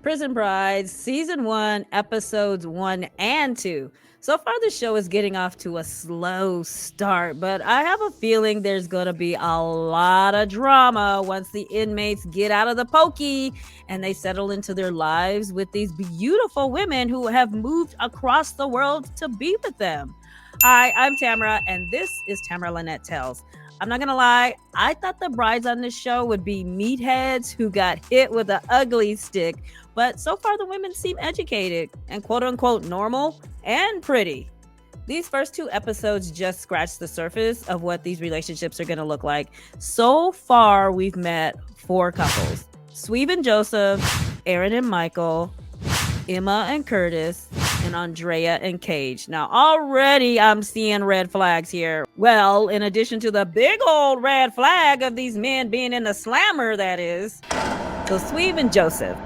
Prison Brides, Season 1, Episodes 1 and 2. So far, the show is getting off to a slow start, but I have a feeling there's going to be a lot of drama once the inmates get out of the pokey and they settle into their lives with these beautiful women who have moved across the world to be with them. Hi, I'm Tamara, and this is Tamara Lynette Tells. I'm not gonna lie, I thought the brides on this show would be meatheads who got hit with an ugly stick, but so far the women seem educated and quote unquote normal and pretty. These first two episodes just scratched the surface of what these relationships are gonna look like. So far, we've met four couples: Svea and Joseph, Erin and Michael, Emma and Curtis, and Andreea and Cage. Now, already I'm seeing red flags here. Well, in addition to the big old red flag of these men being in the slammer, that is. So, Svea and Joseph.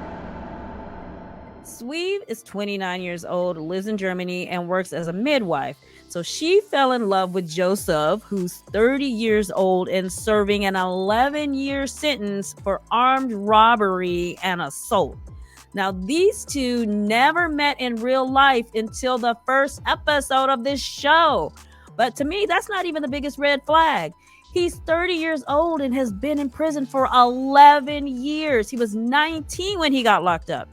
Svea is 29 years old, lives in Germany, and works as a midwife. So she fell in love with Joseph, who's 30 years old and serving an 11-year sentence for armed robbery and assault. Now, these two never met in real life until the first episode of this show. But to me, that's not even the biggest red flag. He's 30 years old and has been in prison for 11 years. He was 19 when he got locked up.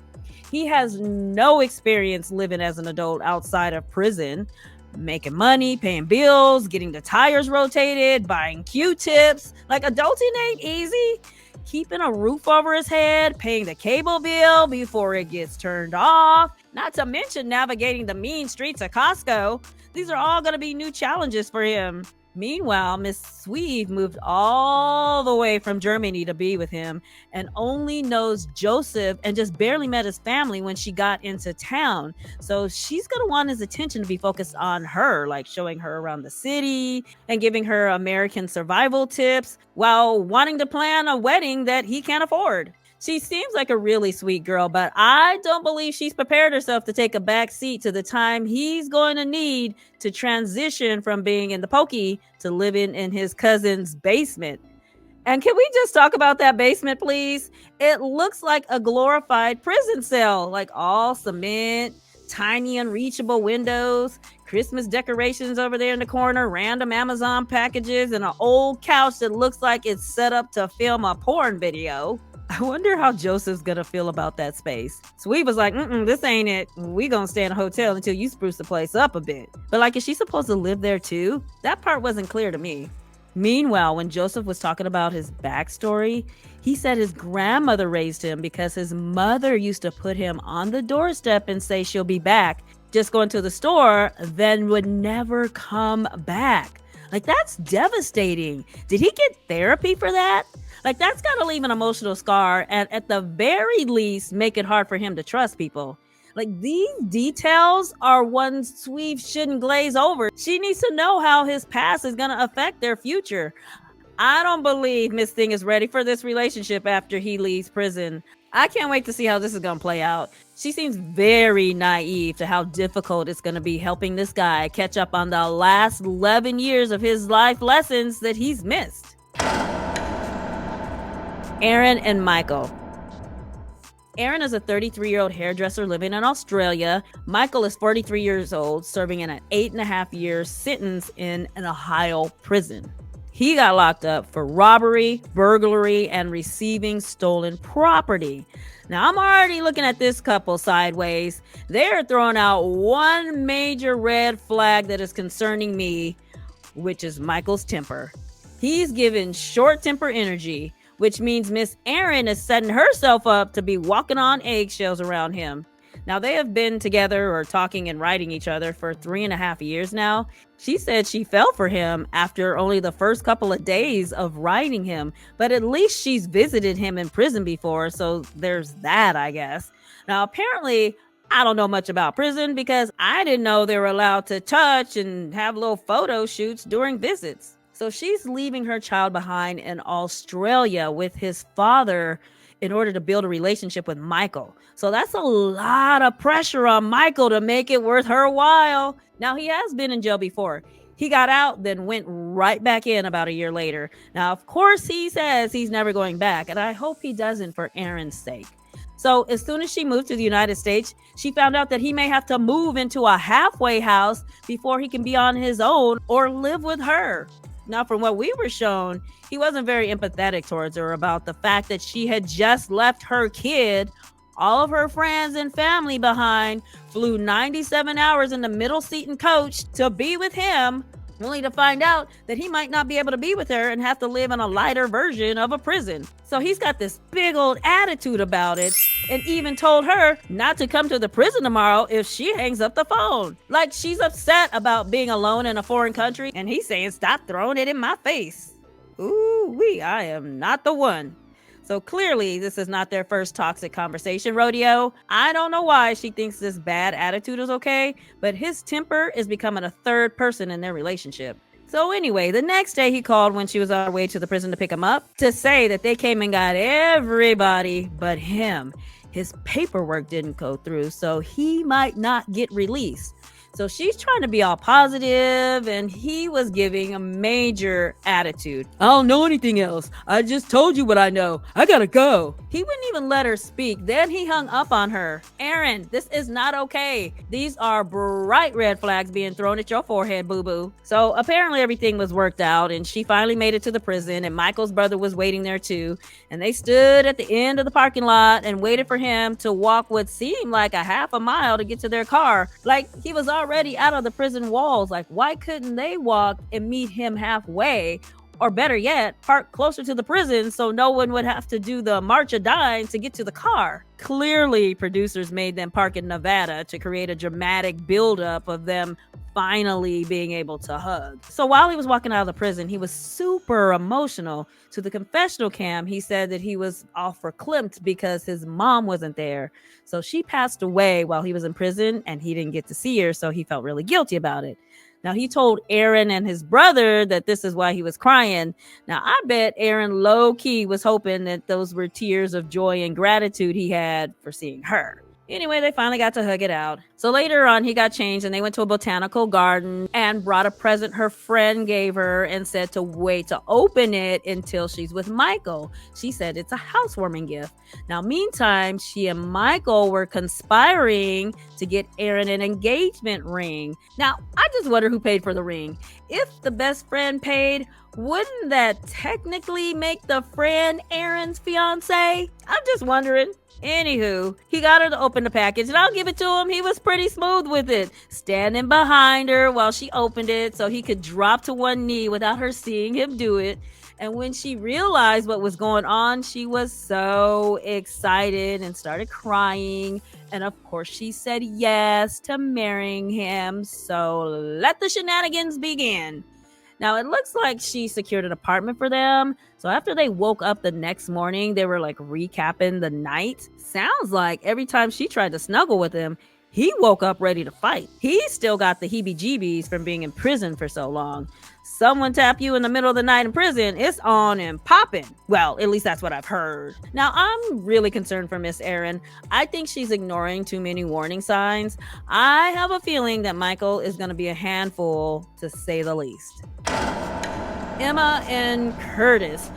He has no experience living as an adult outside of prison, making money, paying bills, getting the tires rotated, buying Q-tips. Like, adulting ain't easy. Keeping a roof over his head, paying the cable bill before it gets turned off, not to mention navigating the mean streets of Costco. These are all going to be new challenges for him. Meanwhile, Miss Svea moved all the way from Germany to be with him and only knows Joseph and just barely met his family when she got into town. So she's going to want his attention to be focused on her, like showing her around the city and giving her American survival tips while wanting to plan a wedding that he can't afford. She seems like a really sweet girl, but I don't believe she's prepared herself to take a back seat to the time he's going to need to transition from being in the pokey to living in his cousin's basement. And can we just talk about that basement, please? It looks like a glorified prison cell, like all cement, tiny unreachable windows, Christmas decorations over there in the corner, random Amazon packages, and an old couch that looks like it's set up to film a porn video. I wonder how Joseph's gonna feel about that space. Svea was like, this ain't it. We gonna stay in a hotel until you spruce the place up a bit. But like, is she supposed to live there too? That part wasn't clear to me. Meanwhile, when Joseph was talking about his backstory, he said his grandmother raised him because his mother used to put him on the doorstep and say she'll be back, just going to the store, then would never come back. Like, that's devastating. Did he get therapy for that? Like, that's got to leave an emotional scar and at the very least make it hard for him to trust people. Like, these details are ones Svea shouldn't glaze over. She needs to know how his past is going to affect their future. I don't believe Miss Thing is ready for this relationship after he leaves prison. I can't wait to see how this is going to play out. She seems very naive to how difficult it's going to be helping this guy catch up on the last 11 years of his life lessons that he's missed. Erin and Michael. Erin is a 33-year-old hairdresser living in Australia. Michael is 43 years old, serving an 8.5-year sentence in an Ohio prison. He got locked up for robbery, burglary, and receiving stolen property. Now, I'm already looking at this couple sideways. They're throwing out one major red flag that is concerning me, which is Michael's temper. He's given short temper energy, which means Miss Erin is setting herself up to be walking on eggshells around him. Now, they have been together or talking and writing each other for 3.5 years now. She said she fell for him after only the first couple of days of writing him, but at least she's visited him in prison before, so there's that, I guess. Now, apparently, I don't know much about prison because I didn't know they were allowed to touch and have little photo shoots during visits. So she's leaving her child behind in Australia with his father in order to build a relationship with Michael. So that's a lot of pressure on Michael to make it worth her while. Now, he has been in jail before. He got out, then went right back in about a year later. Now, of course, he says he's never going back, and I hope he doesn't for Erin's sake. So as soon as she moved to the United States, she found out that he may have to move into a halfway house before he can be on his own or live with her. Now, from what we were shown, he wasn't very empathetic towards her about the fact that she had just left her kid, all of her friends and family behind, flew 97 hours in the middle seat and coach to be with him, only to find out that he might not be able to be with her and have to live in a lighter version of a prison. So he's got this big old attitude about it, and even told her not to come to the prison tomorrow if she hangs up the phone. Like she's upset about being alone in a foreign country, and he's saying, stop throwing it in my face. Ooh-wee, I am not the one. So clearly, this is not their first toxic conversation rodeo. I don't know why she thinks this bad attitude is okay, but his temper is becoming a third person in their relationship. So anyway, the next day he called when she was on her way to the prison to pick him up to say that they came and got everybody but him. His paperwork didn't go through, so he might not get released. So she's trying to be all positive, and he was giving a major attitude. I don't know anything else. I just told you what I know. I gotta go. He wouldn't even let her speak. Then he hung up on her. Erin, this is not okay. These are bright red flags being thrown at your forehead, boo-boo. So apparently everything was worked out, and she finally made it to the prison, and Michael's brother was waiting there too. And they stood at the end of the parking lot and waited for him to walk what seemed like a half a mile to get to their car. Like he was already out of the prison walls. Like, why couldn't they walk and meet him halfway? Or better yet, park closer to the prison so no one would have to do the March of Dimes to get to the car. Clearly, producers made them park in Nevada to create a dramatic buildup of them finally being able to hug. So while he was walking out of the prison, he was super emotional. To the confessional cam, he said that he was all verklempt because his mom wasn't there. So she passed away while he was in prison, and he didn't get to see her, so he felt really guilty about it. Now, he told Erin and his brother that this is why he was crying. Now, I bet Erin low-key was hoping that those were tears of joy and gratitude he had for seeing her. Anyway, they finally got to hug it out. So later on, he got changed and they went to a botanical garden and brought a present her friend gave her and said to wait to open it until she's with Michael. She said it's a housewarming gift. Now, meantime, she and Michael were conspiring to get Erin an engagement ring. Now, I just wonder who paid for the ring. If the best friend paid, wouldn't that technically make the friend Erin's fiance? I'm just wondering. Anywho, he got her to open the package, and I'll give it to him. He was pretty smooth with it, standing behind her while she opened it so he could drop to one knee without her seeing him do it. And when she realized what was going on, she was so excited and started crying. And of course, she said yes to marrying him. So let the shenanigans begin. Now, it looks like she secured an apartment for them. So after they woke up the next morning, they were like recapping the night. Sounds like every time she tried to snuggle with him, he woke up ready to fight. He still got the heebie-jeebies from being in prison for so long. Someone tap you in the middle of the night in prison, it's on and popping. Well, at least that's what I've heard. Now, I'm really concerned for Miss Erin. I think she's ignoring too many warning signs. I have a feeling that Michael is going to be a handful, to say the least. Emma and Curtis.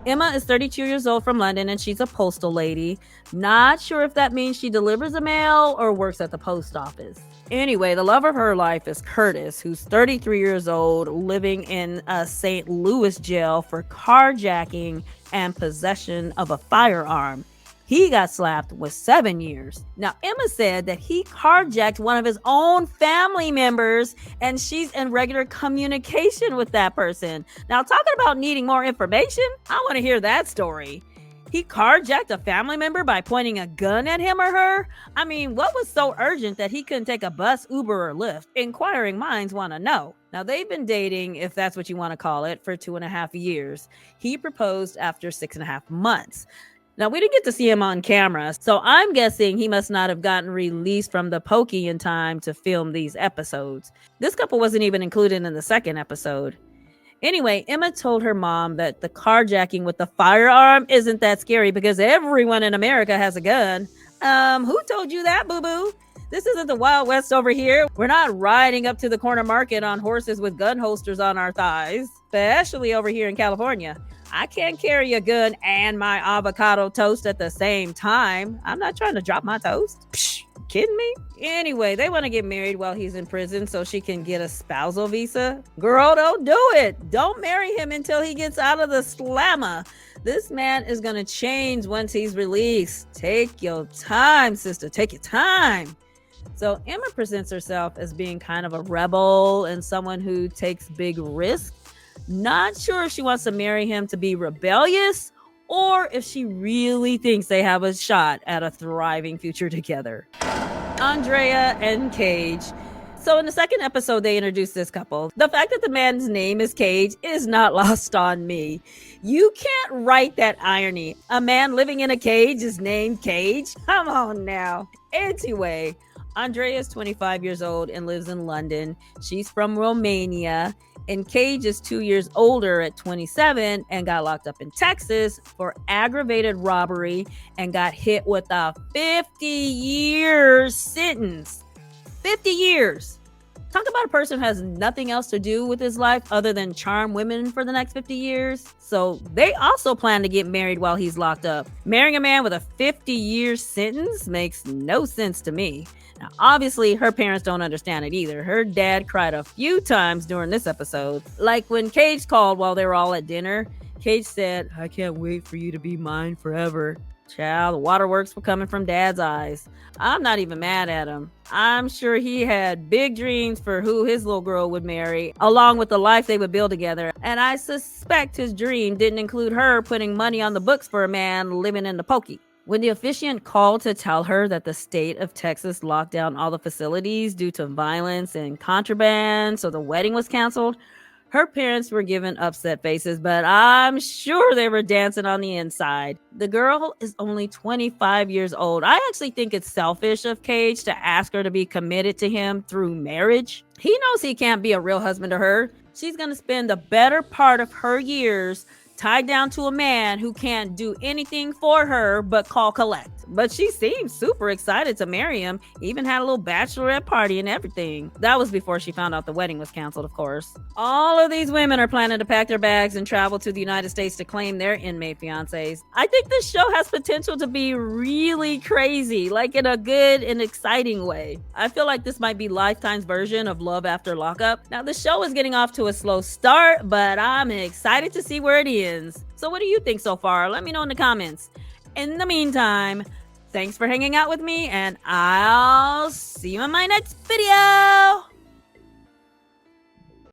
Emma is 32 years old from London, and she's a postal lady. Not sure if that means she delivers a mail or works at the post office. Anyway, the love of her life is Curtis, who's 33 years old, living in a St. Louis jail for carjacking and possession of a firearm. He got slapped with 7 years. Now, Emma said that he carjacked one of his own family members, and she's in regular communication with that person. Now, talking about needing more information, I want to hear that story. He carjacked a family member by pointing a gun at him or her? I mean, what was so urgent that he couldn't take a bus, Uber, or Lyft? Inquiring minds want to know. Now, they've been dating, if that's what you want to call it, for 2.5 years. He proposed after 6.5 months. Now, we didn't get to see him on camera, so I'm guessing he must not have gotten released from the pokey in time to film these episodes. This couple wasn't even included in the second episode. Anyway, Emma told her mom that the carjacking with the firearm isn't that scary because everyone in America has a gun. Who told you that, boo-boo? This isn't the Wild West over here. We're not riding up to the corner market on horses with gun holsters on our thighs, especially over here in California. I can't carry a gun and my avocado toast at the same time. I'm not trying to drop my toast. Psh, kidding me? Anyway, they want to get married while he's in prison so she can get a spousal visa. Girl, don't do it. Don't marry him until he gets out of the slammer. This man is going to change once he's released. Take your time, sister. Take your time. So Emma presents herself as being kind of a rebel and someone who takes big risks. Not sure if she wants to marry him to be rebellious or if she really thinks they have a shot at a thriving future together. Andreea and Cage. So in the second episode, they introduced this couple. The fact that the man's name is Cage is not lost on me. You can't write that irony. A man living in a cage is named Cage? Come on now. Anyway, Andreea is 25 years old and lives in London. She's from Romania. And Cage is 2 years older at 27 and got locked up in Texas for aggravated robbery and got hit with a 50-year sentence. 50 years. Talk about a person who has nothing else to do with his life other than charm women for the next 50 years. So they also plan to get married while he's locked up. Marrying a man with a 50-year sentence makes no sense to me. Now, obviously, her parents don't understand it either. Her dad cried a few times during this episode. Like when Cage called while they were all at dinner, Cage said, "I can't wait for you to be mine forever." Child, the waterworks were coming from Dad's eyes. I'm not even mad at him. I'm sure he had big dreams for who his little girl would marry, along with the life they would build together. And I suspect his dream didn't include her putting money on the books for a man living in the pokey. When the officiant called to tell her that the state of Texas locked down all the facilities due to violence and contraband, so the wedding was canceled, her parents were given upset faces, but I'm sure they were dancing on the inside. The girl is only 25 years old. I actually think it's selfish of Cage to ask her to be committed to him through marriage. He knows he can't be a real husband to her. She's going to spend the better part of her years tied down to a man who can't do anything for her but call collect. But she seems super excited to marry him, even had a little bachelorette party and everything. That was before she found out the wedding was canceled, of course. All of these women are planning to pack their bags and travel to the United States to claim their inmate fiancés. I think this show has potential to be really crazy, like in a good and exciting way. I feel like this might be Lifetime's version of Love After Lockup. Now, the show is getting off to a slow start, but I'm excited to see where it ends. So what do you think so far? Let me know in the comments. In the meantime, thanks for hanging out with me, and I'll see you in my next video.